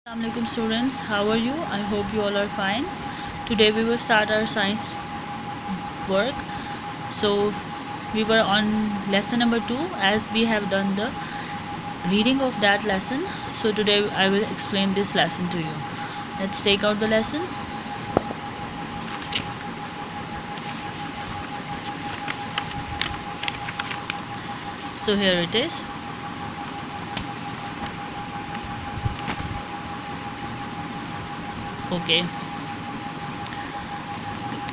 Assalamualaikum students, how are you? I hope you all are fine. Today we will start our science work. So we were on lesson number 2 as we have done the reading of that lesson. So today I will explain this lesson to you. Let's take out the lesson. So here it is. Okay,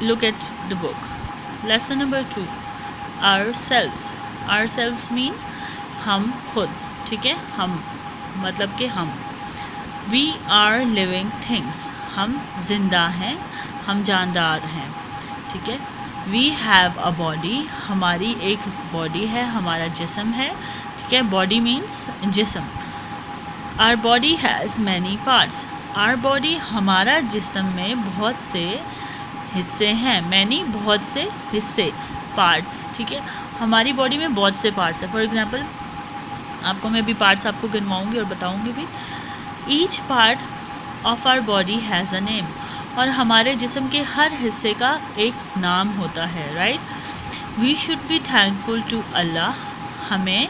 look at the book. Lesson number 2, ourselves mean हम खुद, ठीक है, हम मतलब कि हम. We are living things, हम जिंदा हैं, हम जानदार हैं, ठीक है. We have a body, हमारी एक बॉडी है, हमारा जिस्म है, ठीक है. बॉडी मीन्स जिस्म. Our body has many parts. Our body, हमारा जिस्म में बहुत से हिस्से हैं. मैनी, बहुत से हिस्से, पार्ट्स, ठीक है. हमारी बॉडी में बहुत से पार्ट्स हैं. फॉर एग्जांपल आपको मैं अभी पार्ट्स आपको गिनवाऊंगी और बताऊंगी भी. Each part of our body has a name. और हमारे जिस्म के हर हिस्से का एक नाम होता है, right. We should be thankful to Allah. हमें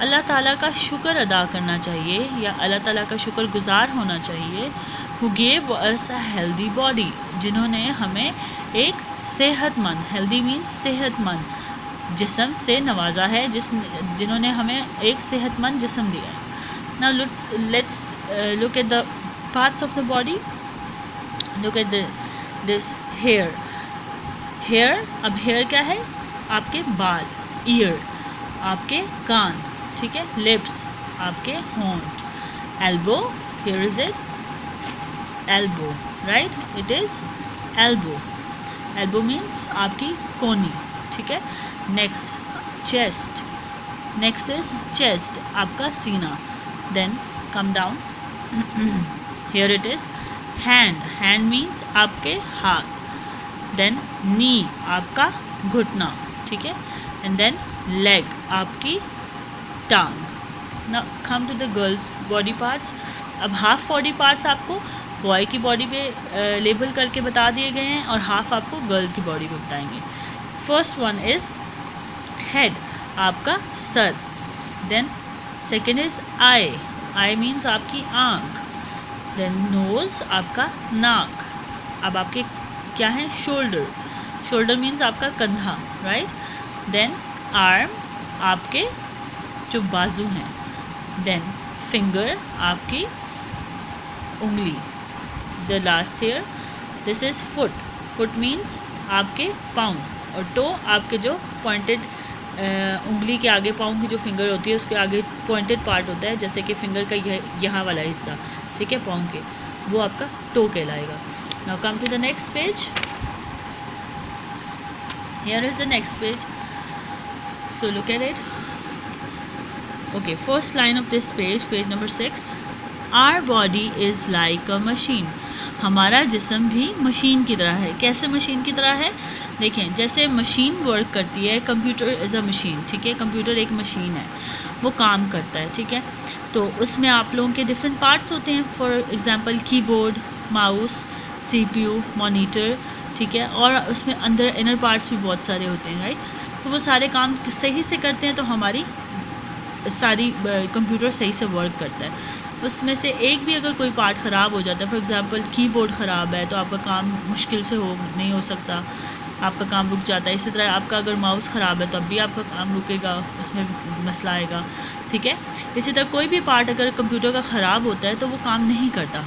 अल्लाह ताला का शुक्र अदा करना चाहिए या अल्लाह ताला का शुक्रगुज़ार होना चाहिए. Who gave us a healthy body, जिन्होंने हमें एक सेहतमंद, हेल्दी मीन्स सेहतमंद जिस्म से नवाजा है, जिन्होंने हमें एक सेहतमंद जिस्म दिया है. Now let's look at the parts of the body. Look at this hair. अब हेयर क्या है? आपके बाल. ईयर, आपके कान, ठीक है. लिप्स, आपके होंठ. Elbow, here is it, elbow, right, it is elbow. Elbow means आपकी कोनी, ठीक है. Next chest. Next is chest, आपका सीना. Then come down, here it is hand. Hand means आपके हाथ. देन नी, आपका घुटना, ठीक है. एंड देन लेग, आपकी टांग. Now come to the girls body parts. अब हाफ बॉडी पार्ट्स आपको बॉय की बॉडी पे लेबल करके बता दिए गए हैं और हाफ आपको गर्ल की बॉडी पे बताएंगे. फर्स्ट वन इज़ हेड, आपका सर. Then second is eye. Eye means आपकी आँख. देन नोज़, आपका नाक. अब आपके क्या है? शोल्डर. शोल्डर मीन्स आपका कंधा, राइट. देन आर्म, आपके जो बाजू हैं. देन फिंगर, आपकी उंगली. The last year, this is foot. Foot means आपके पाँव. और टो, आपके जो पॉइंटेड उंगली के आगे, पाँव की जो फिंगर होती है उसके आगे पॉइंटेड पार्ट होता है, जैसे कि फिंगर का यहाँ वाला हिस्सा, ठीक है, पाँव के, वो आपका टो कहलाएगा. Now come to the next page. Here is the next page. So look at it. Okay, first line of this page, page number 6. Our body is like a machine. हमारा जिस्म भी मशीन की तरह है. कैसे machine की तरह है? देखें, जैसे मशीन वर्क करती है, कंप्यूटर इज़ अ मशीन, ठीक है. कंप्यूटर एक मशीन है, वो काम करता है, ठीक है. तो उसमें आप लोगों के डिफरेंट पार्ट्स होते हैं. For example keyboard, mouse, CPU, monitor, ठीक है. और उसमें अंदर इनर पार्ट्स भी बहुत सारे होते हैं, राइट. तो वो सारे काम सही से करते हैं तो हमारी सारी कंप्यूटर सही से वर्क करता है. उसमें से एक भी अगर कोई पार्ट ख़राब हो जाता है, फॉर एग्जांपल कीबोर्ड ख़राब है, तो आपका काम मुश्किल से नहीं हो सकता, आपका काम रुक जाता है. इसी तरह आपका अगर माउस ख़राब है तो अब भी आपका काम रुकेगा, उसमें मसला आएगा, ठीक है. इसी तरह कोई भी पार्ट अगर कंप्यूटर का ख़राब होता है तो वो काम नहीं करता.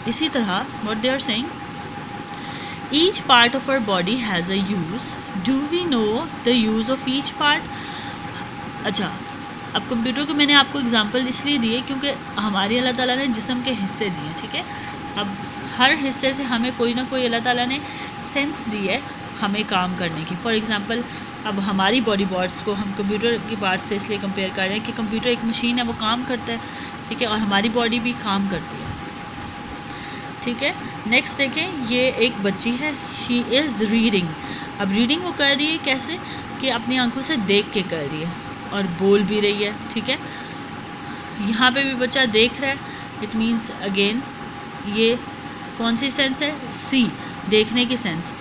इसी तरह what they are saying, each part of our body has a use. Do we know the use of each part. अच्छा, अब कंप्यूटर को मैंने आपको एग्जांपल इसलिए दिए क्योंकि हमारी अल्लाह ताला ने जिस्म के हिस्से दिए, ठीक है. अब हर हिस्से से हमें कोई ना कोई अल्लाह ताला ने सेंस दी है हमें काम करने की. फॉर एग्जांपल अब हमारी बॉडी पार्ट्स को हम कंप्यूटर की पार्ट से इसलिए कंपेयर कर रहे हैं कि कंप्यूटर एक मशीन है, वो काम करता है, ठीक है, और हमारी बॉडी भी काम करती है, ठीक है. नेक्स्ट देखें, ये एक बच्ची है, शी इज़ रीडिंग. अब रीडिंग वो कर रही है कैसे कि अपनी आंखों से देख के कर रही है और बोल भी रही है, ठीक है. यहाँ पे भी बच्चा देख रहा है, इट मीन्स अगेन ये कौन सी सेंस है? सी, देखने की sense.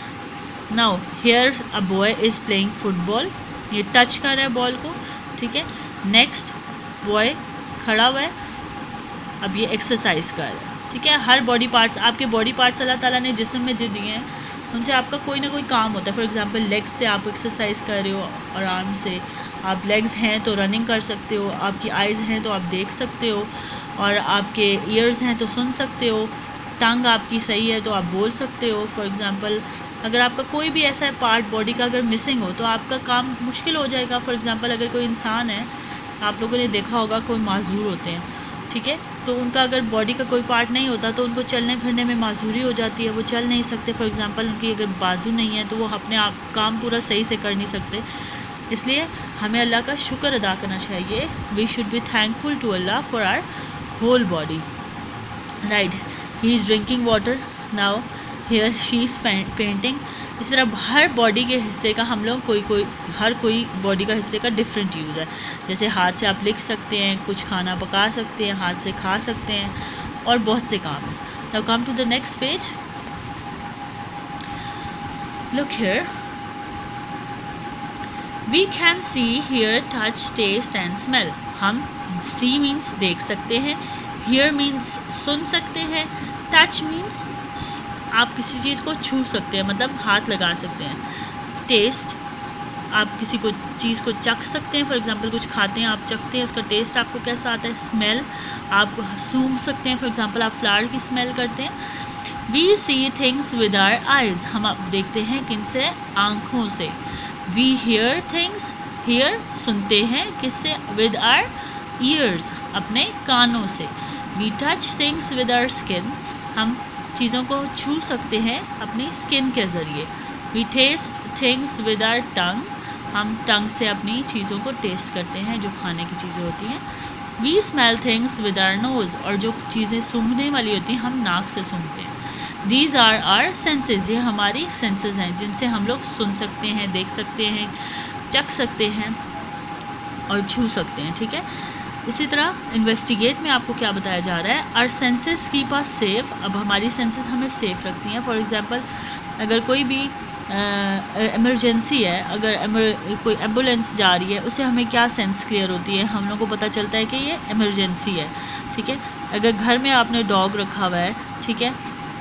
Now here a boy is playing football, ये टच कर रहा है बॉल को, ठीक है। नेक्स्ट बॉय खड़ा हुआ है, अब ये एक्सरसाइज कर रहा है, ठीक है। हर बॉडी पार्ट्स, आपके बॉडी पार्ट्स अल्लाह ताला ने जिस्म में जो दिए हैं उनसे आपका कोई ना कोई काम होता है। फॉर एग्जांपल लेग्स से आप एक्सरसाइज कर रहे हो और आर्म से, आप लेग्स हैं तो रनिंग कर सकते हो, आपकी आइज़ हैं तो आप देख सकते हो, और आपके ईयर्स हैं तो सुन सकते हो, टंग आपकी सही है तो आप बोल सकते हो। फॉर एग्जांपल अगर आपका कोई भी ऐसा पार्ट बॉडी का अगर मिसिंग हो तो आपका काम मुश्किल हो जाएगा। फॉर एग्जांपल अगर कोई इंसान है, आप लोगों ने देखा होगा कोई माजूर होते हैं, ठीक है, तो उनका अगर बॉडी का कोई पार्ट नहीं होता तो उनको चलने फिरने में माजूरी हो जाती है, वो चल नहीं सकते। फॉर एग्जांपल उनकी अगर बाजू नहीं है तो वो अपने आप काम पूरा सही से कर नहीं सकते। इसलिए हमें अल्लाह का शुक्र अदा करना चाहिए। We should be thankful to Allah for our whole body, right. He is drinking water, now here she is painting. इस तरह हर बॉडी के हिस्से का हम लोग हर कोई बॉडी का हिस्से का डिफरेंट यूज़ है। जैसे हाथ से आप लिख सकते हैं, कुछ खाना पका सकते हैं, हाथ से खा सकते हैं, और बहुत से काम हैं। Now come to the next page, look here, we can see, here, touch, taste and smell. हम सी मीन्स देख सकते हैं, हियर मीन्स सुन सकते हैं, टच मीन्स आप किसी चीज़ को छू सकते हैं, मतलब हाथ लगा सकते हैं। टेस्ट, आप किसी को चीज़ को चख सकते हैं। फॉर एग्जांपल कुछ खाते हैं, आप चखते हैं, उसका टेस्ट आपको कैसा आता है। स्मेल, आप सूंघ सकते हैं। फॉर एग्जांपल आप फ्लावर की स्मेल करते हैं। We see things with our eyes, हम आप देखते हैं किनसे? आँखों से। वी हियर थिंग्स, हियर सुनते हैं, किससे? विद आवर ईयर्स, अपने कानों से। We touch things with our skin, हम चीज़ों को छू सकते हैं अपनी स्किन के ज़रिए। We taste things with our tongue, हम टंग से अपनी चीज़ों को टेस्ट करते हैं, जो खाने की चीज़ें होती हैं। We smell things with our nose, और जो चीज़ें सूंघने वाली होती हैं हम नाक से सूंघते हैं। दीज आर आवर सेंसेस, ये हमारी सेंसेस हैं जिनसे हम लोग सुन सकते हैं, देख सकते हैं, चख सकते हैं और छू सकते हैं, ठीक है। इसी तरह इन्वेस्टिगेट में आपको क्या बताया जा रहा है? Our senses keep us safe, अब हमारी सेंसेस हमें सेफ रखती हैं। फॉर एग्जांपल अगर कोई भी इमरजेंसी है, अगर कोई एम्बुलेंस जा रही है, उससे हमें क्या सेंस क्लियर होती है? हम लोग को पता चलता है कि ये इमरजेंसी है, ठीक है। अगर घर में आपने डॉग रखा हुआ है, ठीक है,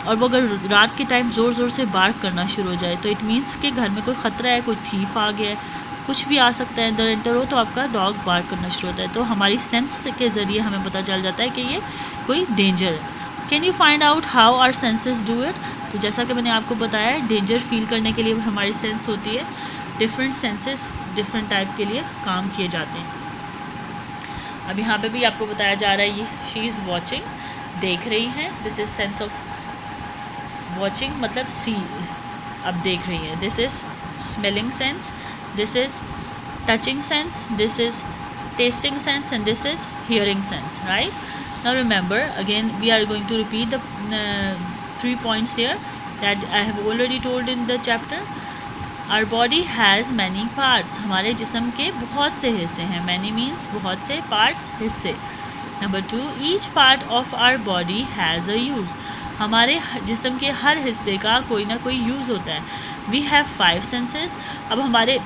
और वो अगर रात के टाइम ज़ोर ज़ोर से बार्क करना शुरू हो जाए तो इट मीन्स कि घर में कोई ख़तरा है, कोई थीफ आ गया है, कुछ भी आ सकता है, अंदर एंटर हो तो आपका डॉग बार्क करना शुरू होता है। तो हमारी सेंस के ज़रिए हमें पता चल जाता है कि ये कोई डेंजर है। Can you find out how our senses do it? तो जैसा कि मैंने आपको बताया, डेंजर फील करने के लिए हमारी सेंस होती है। डिफरेंट सेंसेस डिफरेंट टाइप के लिए काम किए जाते हैं। अब यहाँ पे भी आपको बताया जा रहा है, ये शी इज़ वॉचिंग, देख रही हैं। This is sense of watching, मतलब सी, अब देख रही हैं। This is smelling sense, this is touching sense, this is tasting sense, and this is hearing sense, right? Now remember, again we are going to repeat the 3 points here that I have already told in the chapter. Our body has many parts, हमारे जिस्म के बहुत से हिस्से हैं। many means बहुत से, parts हिस्से। Number 2, each part of our body has a use, हमारे जिस्म के हर हिस्से का कोई ना कोई यूज़ होता है। We have 5 senses, अब हमारे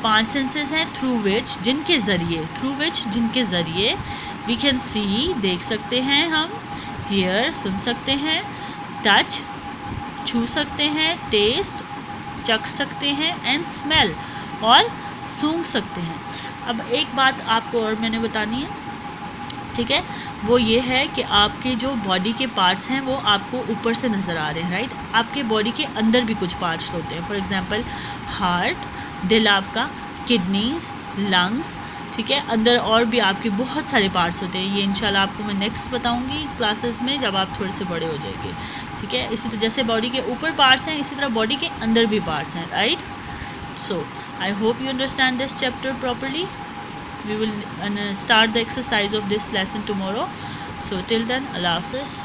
5 सेंसेस हैं, थ्रू विच, जिनके ज़रिए वी कैन सी, देख सकते हैं हम, हियर, सुन सकते हैं, टच, छू सकते हैं, टेस्ट, चख सकते हैं, एंड स्मेल, और सूंघ सकते हैं। अब एक बात आपको और मैंने बतानी है, ठीक है, वो ये है कि आपके जो बॉडी के पार्ट्स हैं वो आपको ऊपर से नज़र आ रहे हैं, राइट। आपके बॉडी के अंदर भी कुछ पार्ट्स होते हैं। फॉर एग्जांपल हार्ट, दिल आपका, किडनीज, लंग्स, ठीक है, अंदर और भी आपके बहुत सारे पार्ट्स होते हैं। ये इंशाल्लाह आपको मैं नेक्स्ट बताऊंगी क्लासेस में, जब आप थोड़े से बड़े हो जाएंगे, ठीक है। इसी तरह जैसे बॉडी के ऊपर पार्ट्स हैं, इसी तरह बॉडी के अंदर भी पार्ट्स हैं, right. So I hope you understand this chapter properly. We will start the exercise of this lesson tomorrow. So till then, Allah Hafiz.